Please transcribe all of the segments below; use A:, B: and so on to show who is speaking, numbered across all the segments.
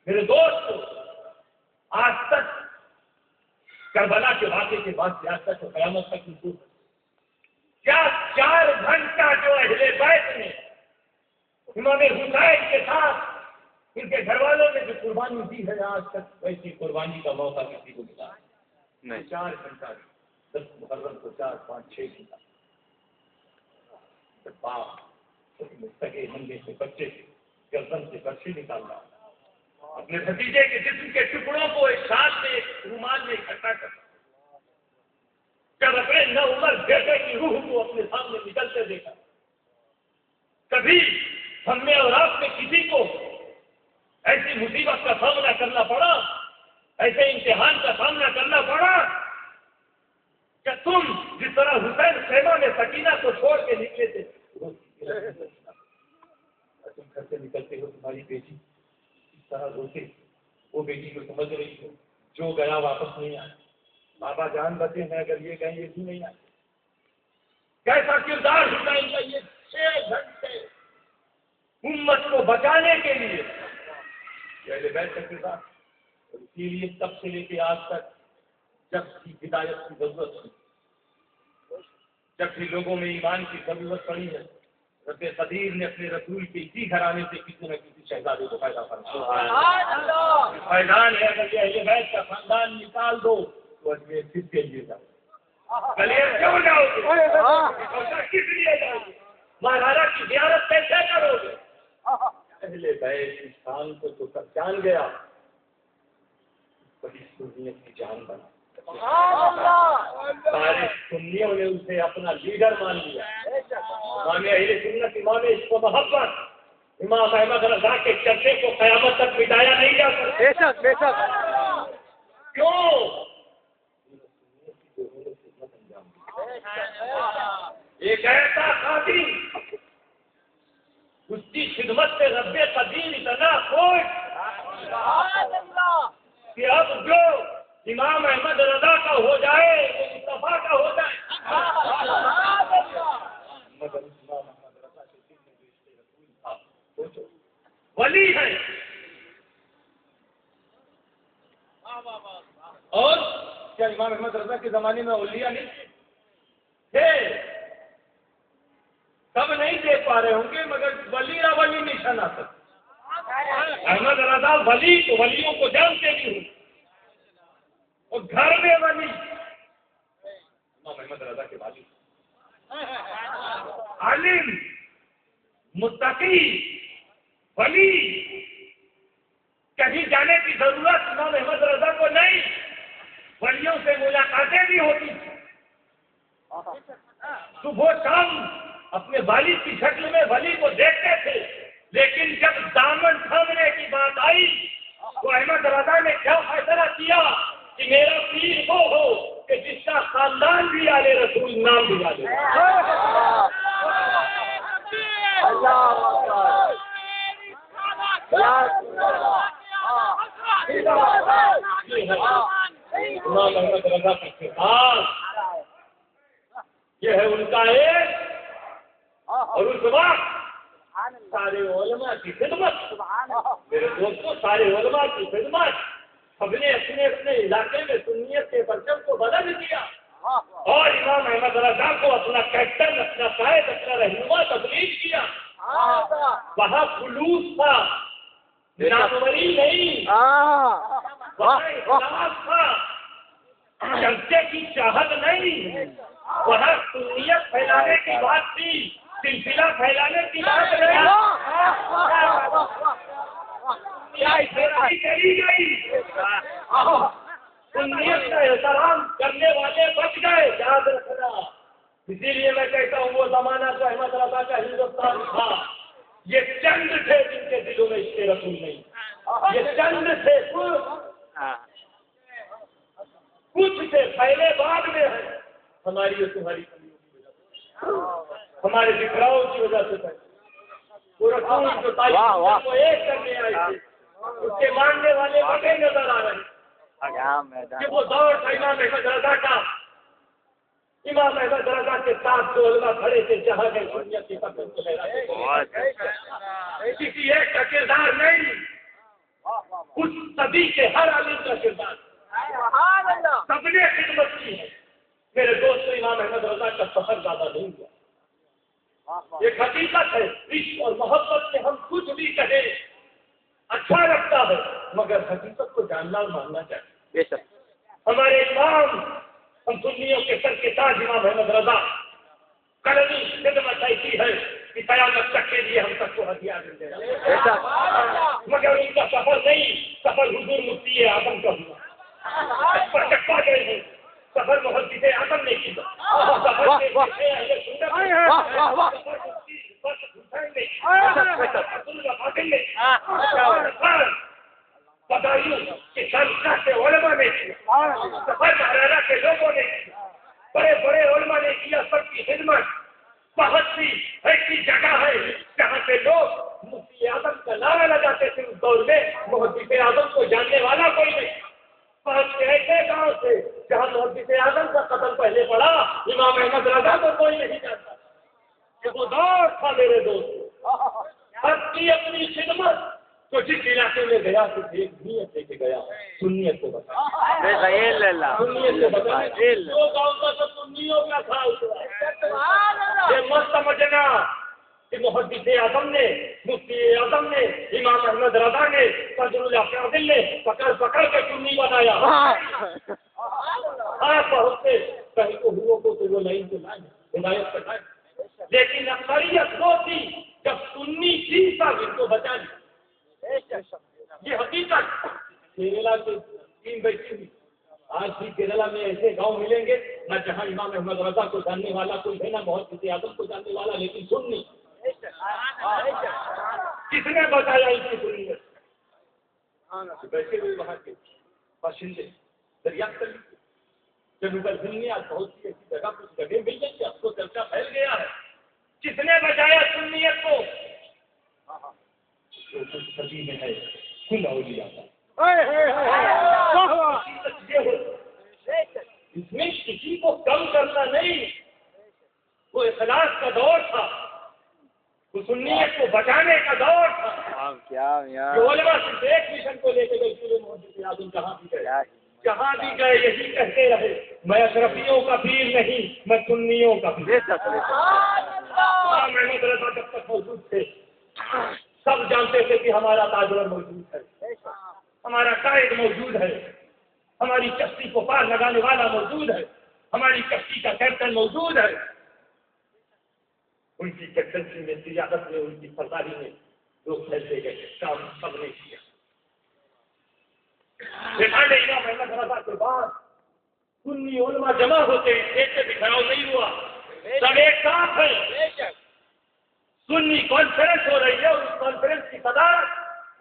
A: میرے دوست آج تک کربلا کے واقعے کے بعد سے آج تک تو قیامت تک محسوس کیا 4 گھنٹہ جو اہل بیت نے امام حسین کے ساتھ ان کے گھر والوں نے جو قربانی دی ہے آج تک ویسی قربانی کا موقع کسی کو ملا نہیں. 4 گھنٹہ 10 محرم کو 4 5 6 گھنٹہ باپ سگے ننگے سے بچے گردن سے برچھی نکالنا اپنے بھتیجے کے جسم کے ٹکڑوں کو ایک ساتھ میں ایک رومال میں اکٹھا کرنا جب اپنے نہ عمر بیٹے کی روح کو اپنے سامنے نکلتے دیکھا کبھی ہم میں اور آپ میں کسی کو ایسی مصیبت کا سامنا کرنا پڑا ایسے امتحان کا سامنا کرنا پڑا کہ تم جس طرح حسین خیمہ میں سکینہ کو چھوڑ کے نکلے تھے تم گھر سے نکلتے ہو تمہاری بیٹی اس طرح روتے وہ بیٹی کو سمجھ رہی ہو جو گیا واپس نہیں آیا بابا جان بچے ہیں اگر یہ گئے یہ بھی نہیں آئے کیسا کردار حسین کا یہ 6 گھنٹے امت کو بچانے کے لیے پہلے بیٹھ کا کردار اسی لیے تب سے لے کے آج تک جب بھی ہدایت کی ضرورت ہے جب بھی لوگوں میں ایمان کی ضرورت پڑی ہے رب قدیر نے اپنے رسول کے اسی گھرانے سے کسی نہ کسی شہزادے کو پیدا فرمایا فیضان ہے اگر یہ اہل بیت کا خاندان نکال دو تو یہ پھر کے لیے جاؤ گلیر کیوں جاؤ گے کس لیے جاؤ گے مہاراجا کی زیارت کیسے کرو گے اہل بیت کی شان کو تو پہچان گیا بڑی سنیت کی جان بنا سارے سنیوں نے اسے اپنا لیڈر مان لیا امام اہل سنت امام اس کو محبت امام احمد رضا کے چرچے کو قیامت تک مٹایا نہیں جا سکتا کیوں ایک ایسا خاتم اس کی خدمت سے رب قدیم اتنا خوش کہ اب جو امام احمد رضا کا ہو جائے وہ مصطفیٰ کا ہو جائے ولی ہے اور کیا امام احمد رضا کے زمانے میں اولیاء نہیں تھے سب نہیں دیکھ پا رہے ہوں گے مگر ولی ولی نشان آ سکتا احمد رضا ولی تو ولیوں کو جانتے بھی ہوں اور گھر میں ولی امام احمد رضا کے والی عالم متقی ولی کہیں جانے کی ضرورت امام احمد رضا کو نہیں ولیوں سے ملاقاتیں بھی ہوتی صبح شام اپنے والد کی شکل میں ولی کو دیکھتے تھے لیکن جب دامن تھامنے کی بات آئی تو احمد رضا نے کیا فیصلہ کیا کہ میرا پیر وہ ہو کہ جس کا خاندان بھی آلے رسول نام بھی آلے امام احمد رضا کا خطاب یہ ہے ان کا ایک اور اس وقت سارے علماء کی خدمت میرے دوستوں سارے علماء کی خدمت سب نے اپنے اپنے علاقے میں سنیت کے پرچم کو بدل دیا اور امام احمد رضا کو اپنا کیپٹن اپنا قائد اپنا رہنما تبلیغ کیا وہاں خلوص تھا ناموری نہیں وہاں اخلاص تھا چرچے کی چاہت نہیں وہاں سنیت پھیلانے کی بات تھی سلسلہ پھیلانے کی بات نہیں چلی گئی سنیت کا احترام کرنے والے بچ گئے یاد رکھنا اسی لیے میں کہتا ہوں وہ زمانہ جو احمد رضا کا ہندوستان تھا یہ چند تھے جن کے دلوں میں اس کے رسول نہیں یہ چند تھے کچھ سے پہلے بعد میں ہے ہماری اور تمہاری ہمارے بکھراؤ کی وجہ سے وہ رسول جو تعلیم کو ایک کرنے آئے تھے اس کے ماننے والے بڑے نظر آ رہے ہیں کہ وہ دور تھا امام احمد رضا کا امام احمد رضا کے ساتھ جو علماء کھڑے تھے جہاں گئے سنیت کی پسند کو لے رہے کسی ایک کا کردار نہیں اس صدی کے ہر عالم کا کردار سب نے خدمت کی ہے. میرے دوست امام احمد رضا کا سفر زیادہ نہیں ہوا. ایک حقیقت ہے، عشق اور محبت سے ہم کچھ بھی کہیں اچھا لگتا ہے، مگر حقیقت کو جاننا اور ماننا چاہیے. ہمارے امام، ہم سنیوں کے سر کے تاج امام احمد رضا قلمی خدمت ایسی ہے کہ قیامت تک کے لیے ہم سب کو ہتھیار مل جائے گا. مگر ان کا سفر نہیں، سفر حضور مفتی اعظم کا ہوا. اس پر چکا گئے ہیں، سفر محدث اعظم نے کیا. بدایوں کے شاہنشاہ کے علماء نے کیا، سفر مہاراجہ کے لوگوں نے کیا، بڑے بڑے علماء نے کیا. سب کی خدمت. بہت سی ایسی جگہ ہے جہاں سے لوگ مفتی اعظم کا نعرہ لگاتے تھے. اس دور میں محدث اعظم کو جاننے والا کوئی نہیں. بہت سے ایسے گاؤں سے جہاں محدث اعظم کا قتل پہلے پڑا، امام احمد رضا کو کوئی نہیں جانتا. یہ وہ دور تھا میرے دوست. ہر کی اپنی خدمت. تو جس علاقے میں گیا تو ایک نیت لے کے گیا، سنیت کو بتا. سنیت کو بتا. دو گاؤں کا تو سنیوں کا تھا. یہ مت سمجھنا کہ محدث اعظم نے، مفتی اعظم نے، امام احمد رضا نے، صدر الاکابر نے پکڑ پکڑ کے سنی بنایا. ہاں بہت سے کہیں کو ہوا کو تو وہ نہیں تو ہدایت کرائے، لیکن اکثریت وہ تھی جب سنی تھی تب ان کو بچا لیا. یہ حقیقت. کیرلا کے 3 بیٹھی ہوئی. آج بھی کیرلا میں ایسے گاؤں ملیں گے نہ جہاں امام احمد رضا کو جاننے والا کوئی ہے، نہ محدث اعظم کو جاننے والا، لیکن سنی. کس نے بتایا ان کی سنیت؟ بیٹھے ہوئے وہاں کے باشندے دریافت کر لیجیے. جنوب میں آج بہت سی ایسی جگہ کچھ جگہ مل جائیں گے، اب تو چرچا پھیل گیا ہے. کس نے بچایا سنیت کو؟ جو کچھ صدی میں ہے کل اولیاء کا. اس میں کسی کو کم کرنا نہیں. وہ اخلاص کا دور تھا، وہ سنیت کو بچانے کا دور تھا. علماء صرف ایک مشن کو لے کے گئے تھے. محدث اعظم جہاں بھی گئے یہی کہتے رہے، میں اشرفیوں کا پیر نہیں، میں سنیوں کا پیر. احمد رضا جب تک موجود تھے سب جانتے تھے کہ ہمارا تاجور موجود ہے، ہمارا قائد موجود ہے، ہماری کشتی کو پار لگانے والا موجود ہے، ہماری کشتی کا کیپٹن موجود ہے. ان کی کیپٹنسی میں، سیاست میں، ان کی سرداری میں لوگ پھیلتے گئے. کام سب نے کیا. امام احمد رضا کے بعد سنی علماء جمع ہوتے ہیں. ایک سے بکھراؤ نہیں ہوا، سب ایک ساتھ ہے. سنی کانفرنس ہو رہی ہے اور اس کانفرنس کی صدارت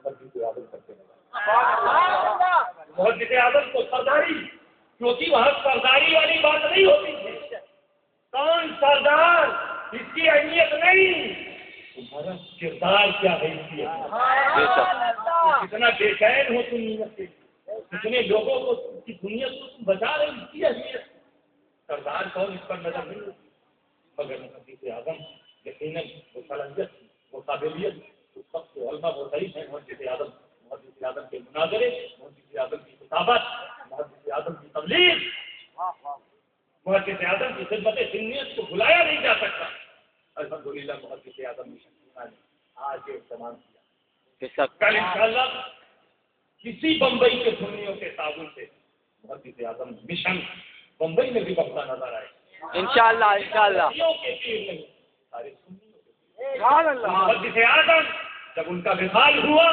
A: محدث اعظم کرتے ہیں. محدث اعظم کو سرداری، کیونکہ وہاں سرداری والی بات نہیں ہوتی تھی. کون سردار اس کی اہمیت نہیں، تمہارا کردار کیا ہے اس کی اہمیت. کتنا بے چین ہو سنیت سے، کتنے لوگوں کو کی سنیت کو تم بچا رہے اس کی اہمیت. سردار کون اس پر نظر نہیں ہوتی، مگر محدث اعظم یقیناً وہ صلاحیت، وہ قابلیت، وہ سب سے علماء وہ صحیح ہے. محدث اعظم کے مناظرے، محدث اعظم کی کتابت، محدث اعظم کی تبلیغ، محدث اعظم کی خدمت سنیت کو بلایا نہیں جا سکتا. الحمدللہ محدث اعظم نے آج یہ اہتمام کیا. کل انشاءاللہ کسی بمبئی کے سنیوں کے تعاون سے محدث اعظم مشن بمبئی میں بھی بڑھتا نظر آئے. انشاءاللہ کے پیر نہیں، سارے سنیوں. محدث اعظم جب ان کا وصال ہوا،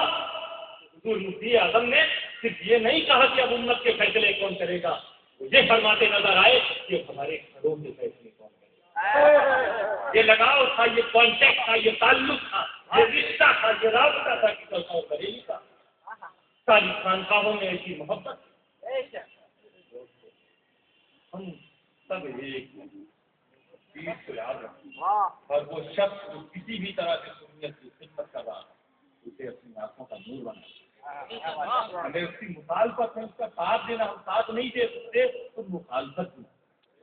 A: حضور مفتی اعظم نے صرف یہ نہیں کہا کہ اب امت کے فیصلے کون کرے گا، وہ یہ فرماتے نظر آئے کہ ہمارے گھروں کے فیصلے کون کرے گا. یہ لگاؤ تھا، یہ کانٹیکٹ تھا، یہ تعلق تھا، یہ رشتہ تھا، یہ رابطہ تھا کہ اور بریلی کا. ساری خانقاہوں میں ایسی محبت. ہم سب ایک چیز کو یاد رکھیں، اور وہ شخص جو کسی بھی طرح سے سنیت کی خدمت کر رہا ہے اسے اپنی آنکھوں کا نور بنا. ہمیں اس کی مخالفت ہے، اس کا ساتھ دینا. ہم ساتھ نہیں دے سکتے تو مخالفت دیں.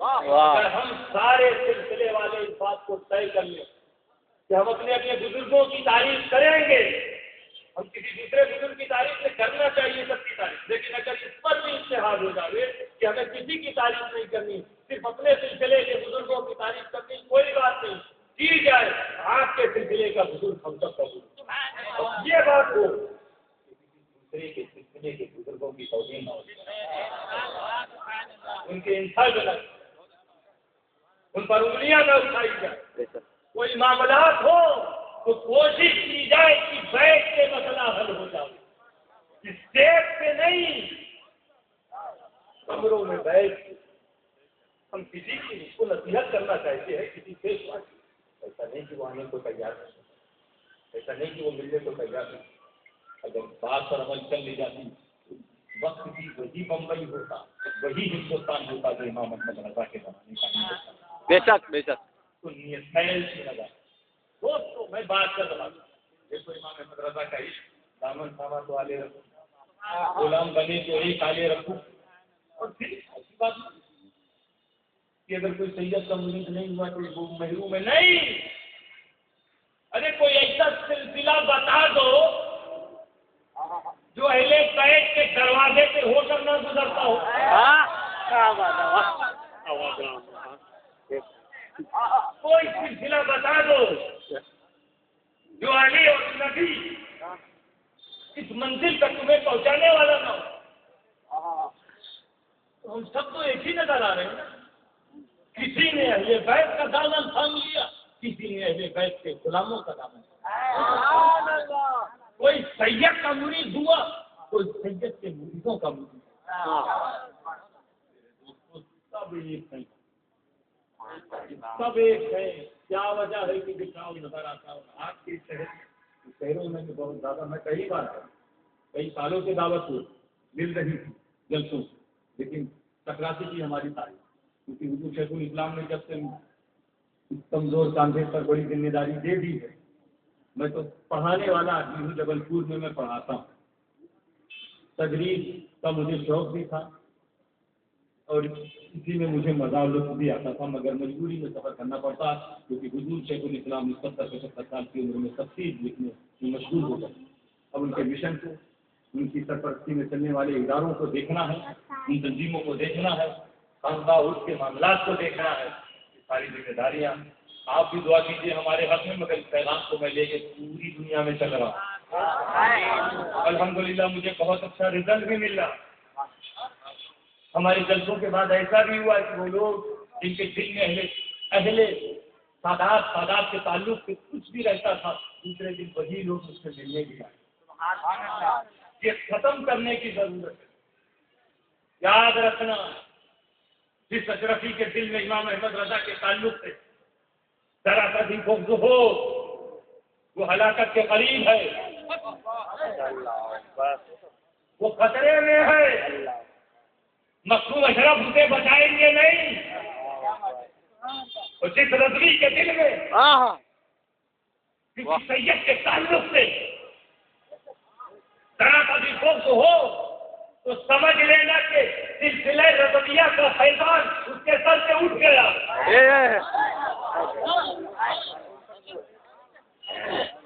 A: اگر ہم سارے سلسلے والے اس بات کو طے کر لیں کہ ہم اپنے بزرگوں کی تعریف کریں گے، ہم کسی دوسرے بزرگ کی تعریف سے کرنا چاہیے کسی کی تعریف نہیں کرنی، صرف اپنے سلسلے کے بزرگوں کی تعریف کرنی، کوئی بات نہیں، کی جائے آپ کے سلسلے کا بزرگ ہم سب کا یہ بات ہو، دوسرے کے سلسلے کے بزرگوں کی توہین ہو، ان کے انسان ان پر انگلیاں نہ اٹھائی جائے، کوئی معاملات ہو تو کوشش کی جائے کہ بیٹھ کے مسئلہ حل ہو جائے، اسٹیج پہ نہیں، کمروں میں بیٹھ کے ہم کسی کی اس کو نصیحت کرنا چاہتے ہیں، کسی سے ایسا نہیں کہ وہ آنے کو تیار ہے، ایسا نہیں کہ وہ ملنے کو تیار ہے، اگر بات پر عمل کر لی جاتی وقت کی وہی بمبئی ہوتا، وہی ہندوستان ہوتا جو امام احمد رضا کے زمانے کا
B: بے شک بے شک
A: تو نیت خیل کی لگا۔ دوستو میں بات کر رہا ہوں، دیکھو امام احمد رضا کا عشق، دامن تھاما تو آلے رکھو، غلام بنے تو ایک آلے رکھو، اور پھر ایسی بات کہ اگر کوئی سید کا مرید نہیں ہوا تو وہ محروم ہے، نہیں، ارے کوئی ایسا سلسلہ بتا دو جو اہل بیت کے دروازے پہ ہو کر نہ گزرتا ہو، کوئی سلسلہ بتا دو جو علی اور نبی اس منزل تک تمہیں پہنچانے والا نہ ہو، ہم سب تو ایک ہی نظر آ رہے ہیں نا، کسی نے اہل بیت کا دامن تھام لیا، کسی نے اہل بیت کے غلاموں کا دامن، کوئی سید کا مرید ہوا، کوئی سید کے مریدوں کا مرید، سب ایک ہیں، سب ایک ہے، کیا وجہ ہے کہ دکھاؤ نظر آتا ہو آپ کے شہروں میں بہت زیادہ، میں کئی بار کئی سالوں سے دعوت مل رہی تھی جلسوں، لیکن ٹکراتی تھی ہماری تاریخ، کیونکہ حضور شیخ الاسلام نے جب سے کمزور کاندھے پر بڑی ذمہ داری دے دی ہے، میں تو پڑھانے والا آدمی ہوں، جبل پور میں پڑھاتا ہوں، تدریس کا مجھے شوق بھی تھا اور اسی میں مجھے مزہ اور لطف بھی آتا تھا، مگر مجبوری میں سفر کرنا پڑتا کیونکہ حضور شیخ الاسلام 70-75 سال کی عمر میں تفسیر لکھنے میں مشغول ہو گئے، اب ان کے مشن کو، ان کی سرپرستی میں چلنے والے اداروں کو دیکھنا ہے، ان تنظیموں کو دیکھنا ہے، خانقاہ اس کے معاملات کو دیکھنا ہے، یہ ساری ذمہ داریاں، آپ بھی دعا کیجیے ہمارے حق میں، مگر اس پیغام کو میں لے کے پوری دنیا میں چل رہا ہوں، الحمدللہ مجھے بہت اچھا رزلٹ بھی مل رہا، ہمارے جلسوں کے بعد ایسا بھی ہوا کہ وہ لوگ جن کے دل میں اہل سادات کے تعلق سے کچھ بھی رہتا تھا، دوسرے دن وہی لوگ اس سے ملنے بھی آئے، یہ ختم کرنے کی ضرورت ہے، یاد رکھنا جس اشرفی کے دل میں امام احمد رضا کے تعلق سے ذرا سا بھی بغض ہو وہ ہلاکت کے قریب ہے، وہ خطرے میں ہے، مخدوم اشرف اسے بچائیں گے نہیں، اور جس رضوی کے دل میں کسی سید کے تعلق سے ذرا سا بھی بغض ہو تو سمجھ لینا کہ سلسلہ رضویہ کا فیضان اس کے سر سے اٹھ گیا،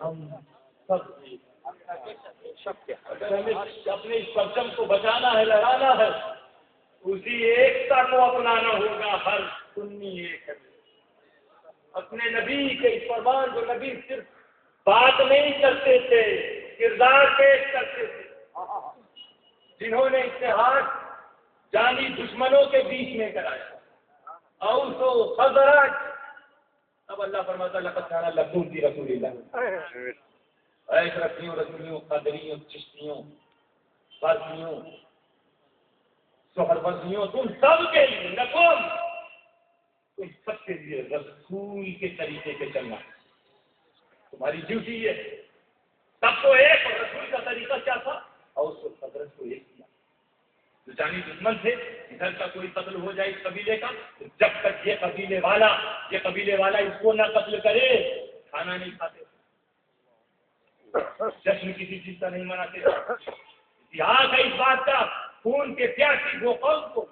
A: ہم سب اگر ہمیں اپنے اس پرچم کو بچانا ہے، لڑانا ہے، اسی ایکتا کو اپنانا ہوگا، ہر سنی ایک ہے، اپنے نبی کے اس فرمان جو نبی صرف بات نہیں کرتے تھے، کردار پیش کرتے تھے، جنہوں نے اتحاد جانی دشمنوں کے بیچ میں کرایا، اوس و خزرج، اب اللہ فرماتا ہے لقد کان لکم فی رسول اللہ، ایس رکھیوں رسولیوں قادریوں چشتیوں فارسیوں سہربزیوں تم سب کے لیے لکم، تم سب کے لیے رسول کے طریقے پہ چلنا تمہاری ڈیوٹی ہے، سب کو ایک، اور رسول کا طریقہ کیا تھا، اور اس کو حضرت کو ایک کیا، جو جانی دشمن تھے، ادھر کا کوئی قتل ہو جائے اس قبیلے کا، تو جب تک یہ قبیلے والا اس کو نہ قتل کرے کھانا نہیں کھاتے، جشن کسی چیز کا نہیں مناتے، اتہاس ہے اس بات کا، خون کے پیاسی وہ قوم کو